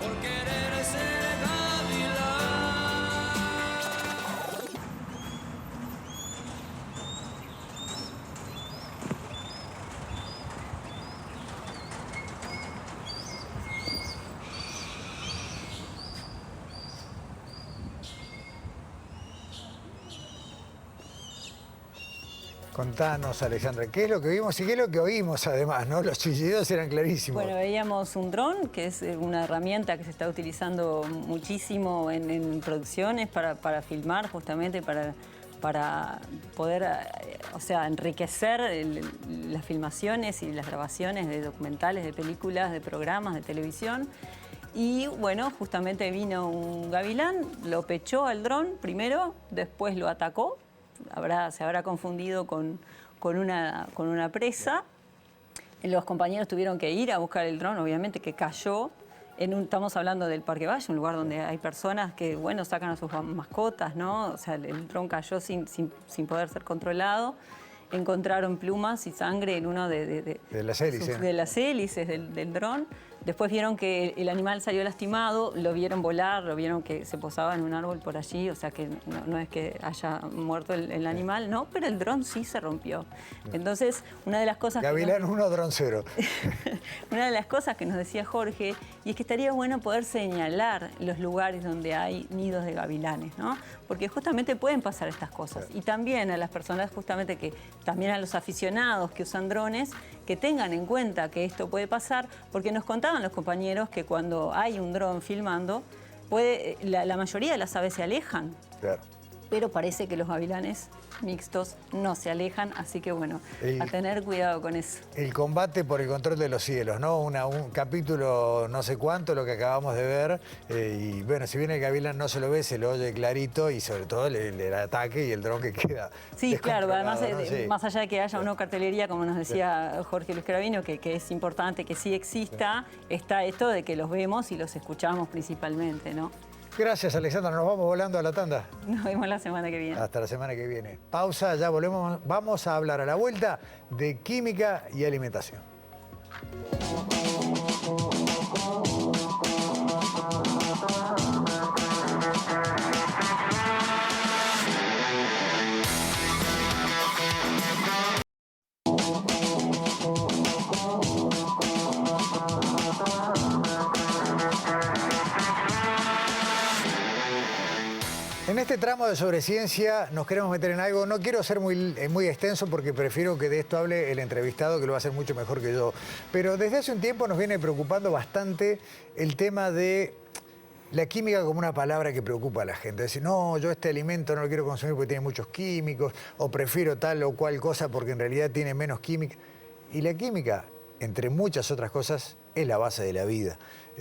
Speaker 10: por querer ser gavilán.
Speaker 1: Contanos, Alejandra, ¿qué es lo que vimos y qué es lo que oímos además, ¿no? Los chillidos eran clarísimos.
Speaker 8: Bueno, veíamos un dron, que es una herramienta que se está utilizando muchísimo en producciones para filmar, justamente para poder, o sea, enriquecer las filmaciones y las grabaciones de documentales, de películas, de programas, de televisión. Y bueno, justamente vino un gavilán, lo pechó al dron primero, después lo atacó. Se habrá confundido con una presa. Los compañeros tuvieron que ir a buscar el dron, obviamente que cayó. Estamos hablando del Parque Valle, un lugar donde hay personas que, bueno, sacan a sus mascotas, ¿no? O sea, el dron cayó sin poder ser controlado. Encontraron plumas y sangre en uno de las hélices del dron. Después vieron que el animal salió lastimado, lo vieron volar, lo vieron que se posaba en un árbol por allí, o sea que no es que haya muerto el animal, no, pero el dron sí se rompió. Entonces, una de las cosas...
Speaker 1: Gavilán 1, dron 0.
Speaker 8: Una de las cosas que nos decía Jorge, y es que estaría bueno poder señalar los lugares donde hay nidos de gavilanes, ¿no? Porque justamente pueden pasar estas cosas. Y también a las personas, justamente también a los aficionados que usan drones, que tengan en cuenta que esto puede pasar, porque nos contaban los compañeros que cuando hay un dron filmando, la mayoría de las aves se alejan. Claro. Pero parece que los gavilanes mixtos no se alejan, así que bueno, a tener cuidado con eso.
Speaker 1: El combate por el control de los cielos, ¿no? Un capítulo no sé cuánto, lo que acabamos de ver, y bueno, si bien el gavilán no se lo ve, se lo oye clarito y sobre todo el ataque y el dron que queda.
Speaker 8: Sí, claro, además,
Speaker 1: ¿no? Sí.
Speaker 8: Más allá de que haya una cartelería, como nos decía Jorge Luis Cravino, que es importante que sí exista, está esto de que los vemos y los escuchamos principalmente, ¿no?
Speaker 1: Gracias, Alexandra. Nos vamos volando a la tanda.
Speaker 8: Nos vemos la semana que viene.
Speaker 1: Hasta la semana que viene. Pausa, ya volvemos. Vamos a hablar a la vuelta de química y alimentación. En este tramo de Sobreciencia nos queremos meter en algo. No quiero ser muy extenso porque prefiero que de esto hable el entrevistado, que lo va a hacer mucho mejor que yo. Pero desde hace un tiempo nos viene preocupando bastante el tema de la química como una palabra que preocupa a la gente. Decir, no, yo este alimento no lo quiero consumir porque tiene muchos químicos, o prefiero tal o cual cosa porque en realidad tiene menos química. Y la química, entre muchas otras cosas, es la base de la vida.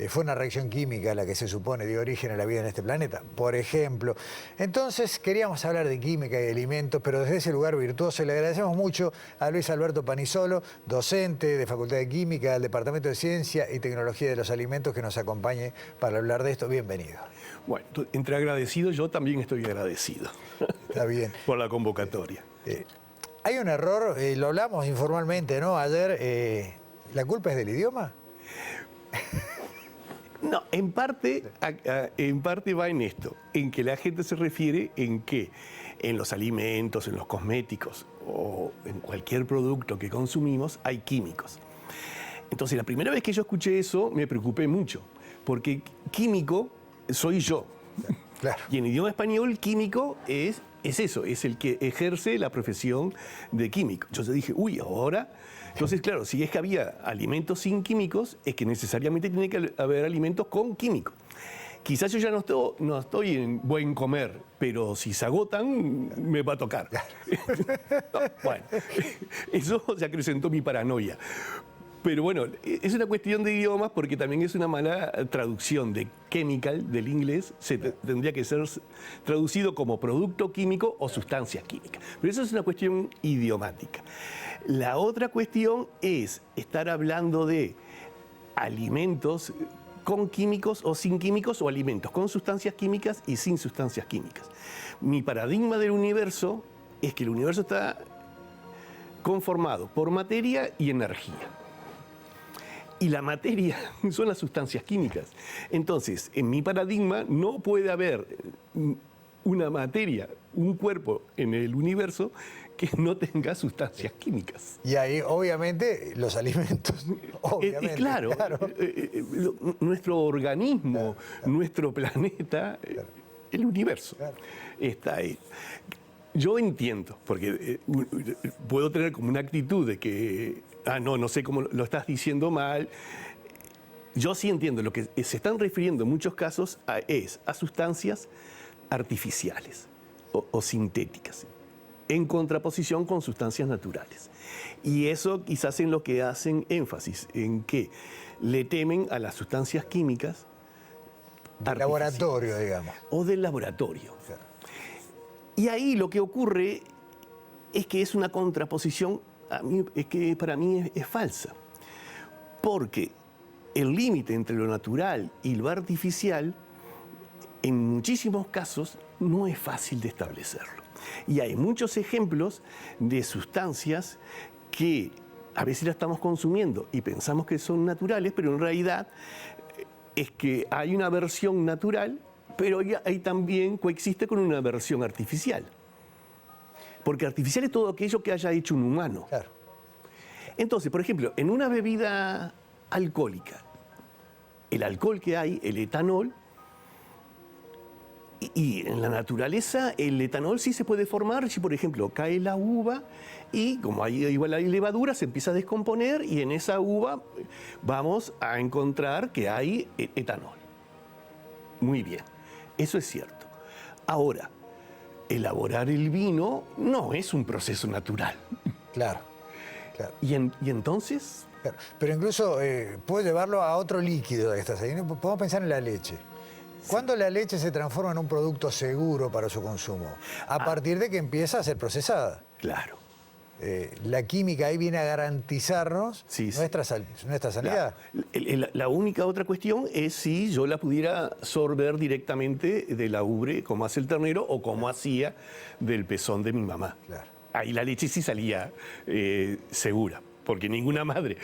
Speaker 1: Fue una reacción química la que se supone dio origen a la vida en este planeta, por ejemplo. Entonces, queríamos hablar de química y de alimentos, pero desde ese lugar virtuoso. Le agradecemos mucho a Luis Alberto Panisolo, docente de Facultad de Química del Departamento de Ciencia y Tecnología de los Alimentos, que nos acompañe para hablar de esto. Bienvenido.
Speaker 11: Bueno, entre agradecidos, yo también estoy agradecido.
Speaker 1: Está bien.
Speaker 11: Por la convocatoria.
Speaker 1: Hay un error, lo hablamos informalmente, ¿no? Ayer, ¿la culpa es del idioma?
Speaker 11: No, en parte va en esto, en que la gente se refiere en que en los alimentos, en los cosméticos o en cualquier producto que consumimos hay químicos. Entonces, la primera vez que yo escuché eso me preocupé mucho, porque químico soy yo. Claro. Y en idioma español, químico es eso, es el que ejerce la profesión de químico. Yo dije, uy, ahora... Entonces, claro, si es que había alimentos sin químicos, es que necesariamente tiene que haber alimentos con químicos. Quizás yo ya no estoy en buen comer, pero si se agotan, me va a tocar. Bueno, eso se acrecentó mi paranoia. Pero bueno, es una cuestión de idiomas porque también es una mala traducción de chemical del inglés. Tendría que ser traducido como producto químico o sustancia química. Pero eso es una cuestión idiomática. La otra cuestión es estar hablando de alimentos con químicos o sin químicos, o alimentos con sustancias químicas y sin sustancias químicas. Mi paradigma del universo es que el universo está conformado por materia y energía. Y la materia son las sustancias químicas. Entonces, en mi paradigma no puede haber una materia, un cuerpo en el universo que no tenga sustancias químicas.
Speaker 1: Y ahí, obviamente, los alimentos. Obviamente,
Speaker 11: claro. Nuestro organismo, nuestro planeta, el universo, está ahí. Yo entiendo, porque puedo tener como una actitud de que, no sé cómo lo estás diciendo mal. Yo sí entiendo, lo que se están refiriendo en muchos casos es a sustancias artificiales o sintéticas, en contraposición con sustancias naturales. Y eso quizás en lo que hacen énfasis, en que le temen a las sustancias químicas
Speaker 1: del laboratorio, digamos.
Speaker 11: O del laboratorio.
Speaker 1: Claro.
Speaker 11: Y ahí lo que ocurre es que es una contraposición que para mí es falsa. Porque el límite entre lo natural y lo artificial, en muchísimos casos, no es fácil de establecerlo. Y hay muchos ejemplos de sustancias que a veces las estamos consumiendo y pensamos que son naturales, pero en realidad es que hay una versión natural, pero ahí también coexiste con una versión artificial. Porque artificial es todo aquello que haya hecho un humano.
Speaker 1: Claro.
Speaker 11: Entonces, por ejemplo, en una bebida alcohólica, el alcohol que hay, el etanol, y en la naturaleza el etanol sí se puede formar si, por ejemplo, cae la uva y como hay igual hay levadura, se empieza a descomponer y en esa uva vamos a encontrar que hay etanol. Muy bien, eso es cierto. Ahora, elaborar el vino no es un proceso natural.
Speaker 1: Claro, claro.
Speaker 11: ¿Y entonces?
Speaker 1: Claro. Pero incluso puedo llevarlo a otro líquido que estás ahí. Podemos pensar en la leche. ¿Cuándo la leche se transforma en un producto seguro para su consumo? A partir de que empieza a ser procesada.
Speaker 11: Claro.
Speaker 1: La química ahí viene a garantizarnos nuestra sanidad.
Speaker 11: La única otra cuestión es si yo la pudiera sorber directamente de la ubre, como hace el ternero, o como hacía del pezón de mi mamá.
Speaker 1: Claro.
Speaker 11: Ahí la leche sí salía segura, porque ninguna madre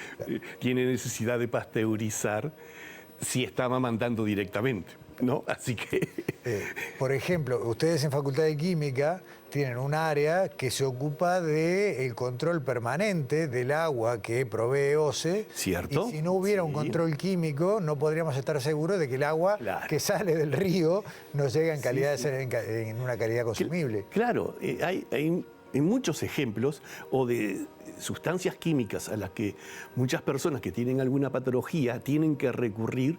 Speaker 11: tiene necesidad de pasteurizar si está amamantando directamente, ¿no? Así que...
Speaker 1: por ejemplo, ustedes en Facultad de Química tienen un área que se ocupa del control permanente del agua que provee OCE.
Speaker 11: ¿Cierto?
Speaker 1: Y si no hubiera un control químico, no podríamos estar seguros de que el agua que sale del río nos llega en calidad en una calidad consumible.
Speaker 11: Claro, hay muchos ejemplos o de sustancias químicas a las que muchas personas que tienen alguna patología tienen que recurrir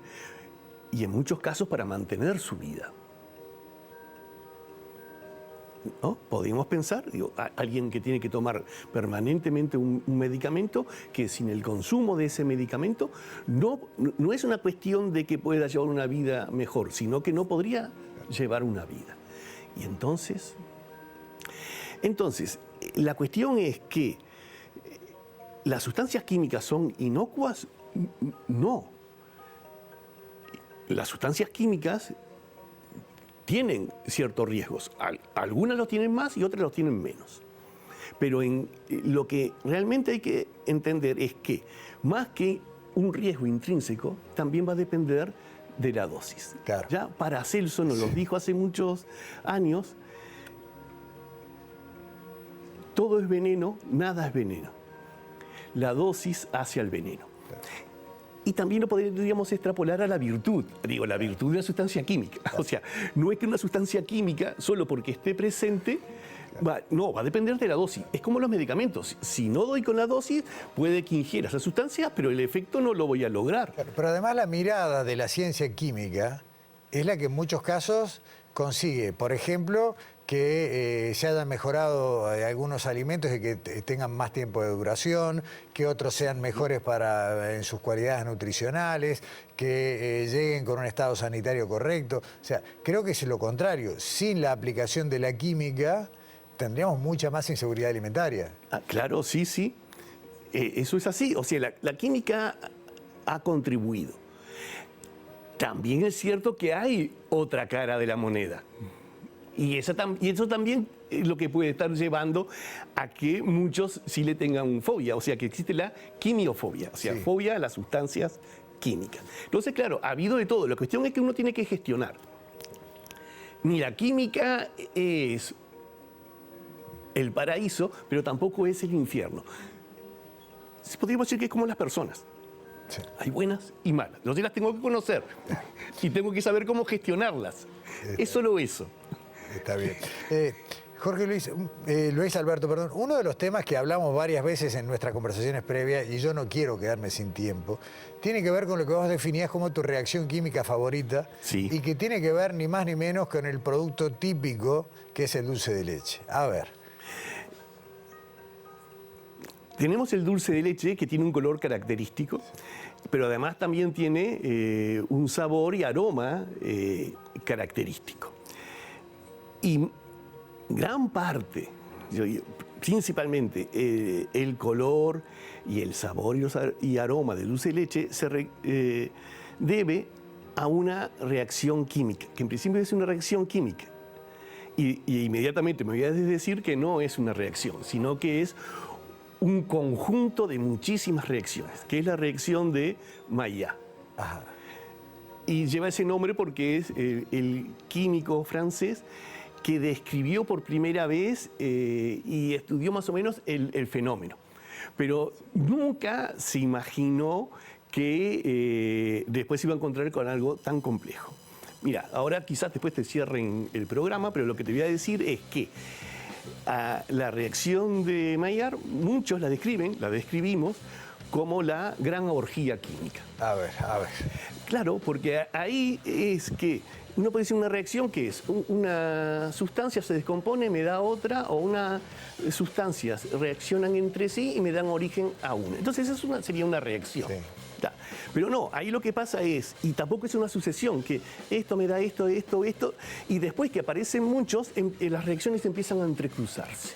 Speaker 11: y en muchos casos para mantener su vida. ¿No? Podemos pensar, alguien que tiene que tomar permanentemente un medicamento, que sin el consumo de ese medicamento no es una cuestión de que pueda llevar una vida mejor, sino que no podría llevar una vida. Y entonces, la cuestión es que ¿las sustancias químicas son inocuas? No. Las sustancias químicas tienen ciertos riesgos. Algunas los tienen más y otras los tienen menos. Pero lo que realmente hay que entender es que más que un riesgo intrínseco, también va a depender de la dosis.
Speaker 1: Claro.
Speaker 11: Ya Paracelso nos lo dijo hace muchos años. Todo es veneno, nada es veneno. La dosis hacia el veneno. Claro. Y también lo podríamos extrapolar a la virtud. Digo, la virtud de una sustancia química. O sea, no es que una sustancia química, solo porque esté presente, va a depender de la dosis. Es como los medicamentos. Si no doy con la dosis, puede que ingiera esa sustancia, pero el efecto no lo voy a lograr.
Speaker 1: Claro, pero además la mirada de la ciencia química es la que en muchos casos consigue, por ejemplo, que se hayan mejorado algunos alimentos y que tengan más tiempo de duración, que otros sean mejores en sus cualidades nutricionales, que lleguen con un estado sanitario correcto. O sea, creo que es lo contrario. Sin la aplicación de la química tendríamos mucha más inseguridad alimentaria.
Speaker 11: Claro, sí. Eso es así. O sea, la química ha contribuido. También es cierto que hay otra cara de la moneda. Y eso también es lo que puede estar llevando a que muchos sí le tengan fobia, o sea, que existe la quimiofobia, o sea, fobia a las sustancias químicas. Entonces, claro, ha habido de todo. La cuestión es que uno tiene que gestionar. Ni la química es el paraíso, pero tampoco es el infierno. Podríamos decir que es como las personas. Sí. Hay buenas y malas. Yo sí las tengo que conocer y tengo que saber cómo gestionarlas. Es solo eso.
Speaker 1: Está bien. Jorge Luis Alberto, perdón, uno de los temas que hablamos varias veces en nuestras conversaciones previas, y yo no quiero quedarme sin tiempo, tiene que ver con lo que vos definías como tu reacción química favorita,
Speaker 11: sí,
Speaker 1: y que tiene que ver ni más ni menos con el producto típico que es el dulce de leche. A ver.
Speaker 11: Tenemos el dulce de leche que tiene un color característico, pero además también tiene un sabor y aroma característico. Y gran parte, principalmente el color y el sabor y aroma del dulce de leche se debe a una reacción química, que en principio es una reacción química. Y inmediatamente me voy a decir que no es una reacción, sino que es un conjunto de muchísimas reacciones, que es la reacción de Maillard. Ajá. Y lleva ese nombre porque es el químico francés que describió por primera vez y estudió más o menos el fenómeno. Pero nunca se imaginó que después se iba a encontrar con algo tan complejo. Mira, ahora quizás después te cierren el programa, pero lo que te voy a decir es que la reacción de Maillard, muchos la describimos como la gran orgía química.
Speaker 1: A ver.
Speaker 11: Claro, porque ahí es que uno puede decir una reacción que es una sustancia se descompone, me da otra, o unas sustancias reaccionan entre sí y me dan origen a una. Entonces esa sería una reacción. Sí. Pero no, ahí lo que pasa es, y tampoco es una sucesión, que esto me da esto, y después que aparecen muchos, las reacciones empiezan a entrecruzarse.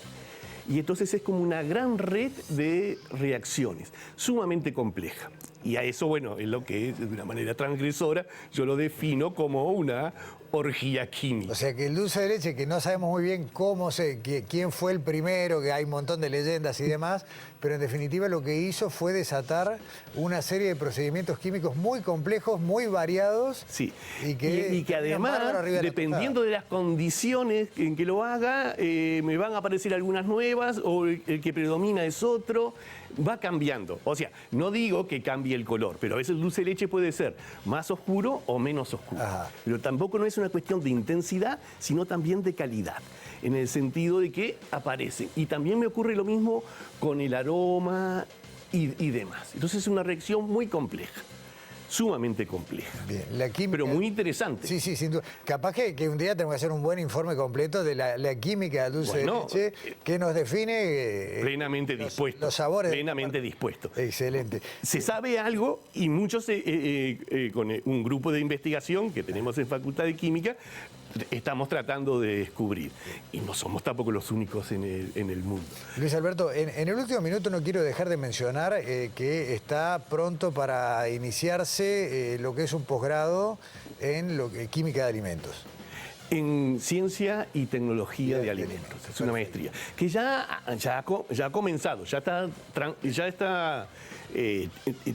Speaker 11: Y entonces es como una gran red de reacciones, sumamente compleja. Y a eso, bueno, es lo que, de una manera transgresora, yo lo defino como una orgía química.
Speaker 1: O sea que el dulce de leche, que no sabemos muy bien quién fue el primero, que hay un montón de leyendas y demás, pero en definitiva lo que hizo fue desatar una serie de procedimientos químicos muy complejos, muy variados.
Speaker 11: Sí, y que además, dependiendo de las condiciones en que lo haga, me van a aparecer algunas nuevas, o el que predomina es otro, va cambiando. O sea, no digo que cambie el color, pero a veces el dulce de leche puede ser más oscuro o menos oscuro. Ajá. Pero tampoco no es una cuestión de intensidad, sino también de calidad, en el sentido de que aparecen. Y también me ocurre lo mismo con el aroma y demás. Entonces es una reacción muy compleja. Sumamente compleja. Bien, la química, pero muy interesante.
Speaker 1: Sí, sin duda. Capaz que un día tenemos que hacer un buen informe completo de la química del dulce de leche, que nos define
Speaker 11: plenamente dispuesto.
Speaker 1: Los sabores.
Speaker 11: Plenamente dispuesto.
Speaker 1: Excelente.
Speaker 11: Se sabe algo y muchos, con un grupo de investigación que tenemos en Facultad de Química, estamos tratando de descubrir. Y no somos tampoco los únicos en el mundo.
Speaker 1: Luis Alberto, en el último minuto no quiero dejar de mencionar que está pronto para iniciarse lo que es un posgrado en química de alimentos.
Speaker 11: En Ciencia y Tecnología de Alimentos. Es una maestría que ya ha comenzado,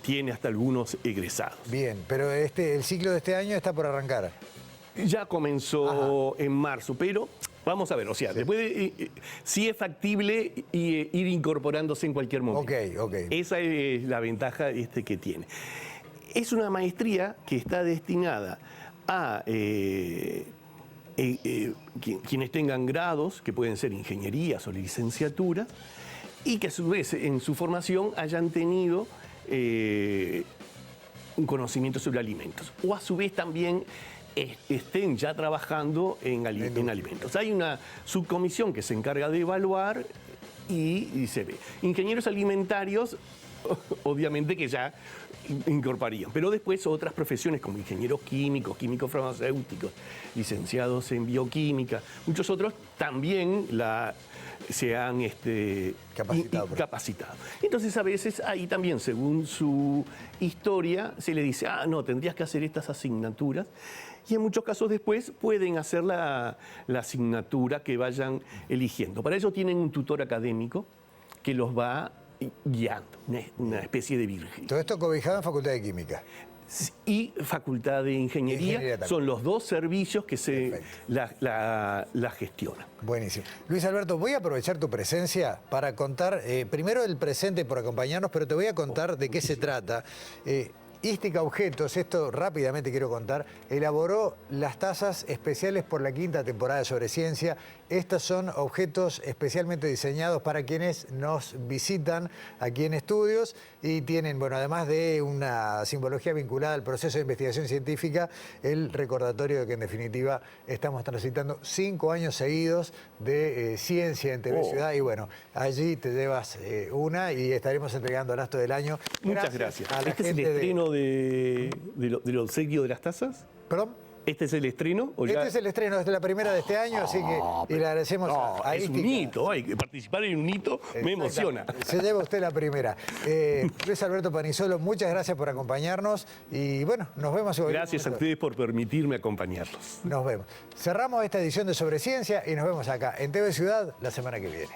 Speaker 11: tiene hasta algunos egresados.
Speaker 1: Bien, pero el ciclo de este año está por arrancar.
Speaker 11: Ya comenzó en marzo, pero vamos a ver, o sea, después sí es factible ir incorporándose en cualquier momento.
Speaker 1: Ok.
Speaker 11: Esa es la ventaja que tiene. Es una maestría que está destinada a quienes tengan grados, que pueden ser ingenierías o licenciaturas, y que a su vez en su formación hayan tenido un conocimiento sobre alimentos. O a su vez también estén ya trabajando en alimentos. Hay una subcomisión que se encarga de evaluar y se ve. Ingenieros alimentarios obviamente que ya incorporarían. Pero después otras profesiones como ingenieros químicos, químicos farmacéuticos, licenciados en bioquímica, muchos otros también se han capacitado. Entonces a veces ahí también, según su historia, se le dice, no, tendrías que hacer estas asignaturas. Y en muchos casos después pueden hacer la asignatura que vayan eligiendo. Para eso tienen un tutor académico que los va guiando, una especie de virgen.
Speaker 1: Todo esto cobijado en Facultad de Química.
Speaker 11: Y Facultad de Ingeniería son los dos servicios que la gestionan.
Speaker 1: Buenísimo. Luis Alberto, voy a aprovechar tu presencia para contar, primero el presente por acompañarnos, pero te voy a contar de qué se trata. Ística Objetos, esto rápidamente quiero contar, elaboró las tazas especiales por la 5ª temporada de Sobre Ciencia. Estos son objetos especialmente diseñados para quienes nos visitan aquí en estudios y tienen, bueno, además de una simbología vinculada al proceso de investigación científica, el recordatorio de que en definitiva estamos transitando 5 años seguidos de ciencia en TV Ciudad y bueno, allí te llevas una y estaremos entregando al todo el año.
Speaker 11: Muchas gracias. ¿Este es el estreno del obsequio de las tazas?
Speaker 1: ¿Perdón?
Speaker 11: ¿Este es el estreno?
Speaker 1: Este es el estreno, es la primera de este año, así que y le agradecemos a
Speaker 11: es
Speaker 1: Ística.
Speaker 11: un hito, hay que participar en un hito, me emociona.
Speaker 1: Se lleva usted la primera. Luis Alberto Panizzolo, muchas gracias por acompañarnos y bueno, nos vemos.
Speaker 11: Gracias a ustedes por permitirme acompañarlos.
Speaker 1: Nos vemos. Cerramos esta edición de Sobre Ciencia y nos vemos acá en TV Ciudad la semana que viene.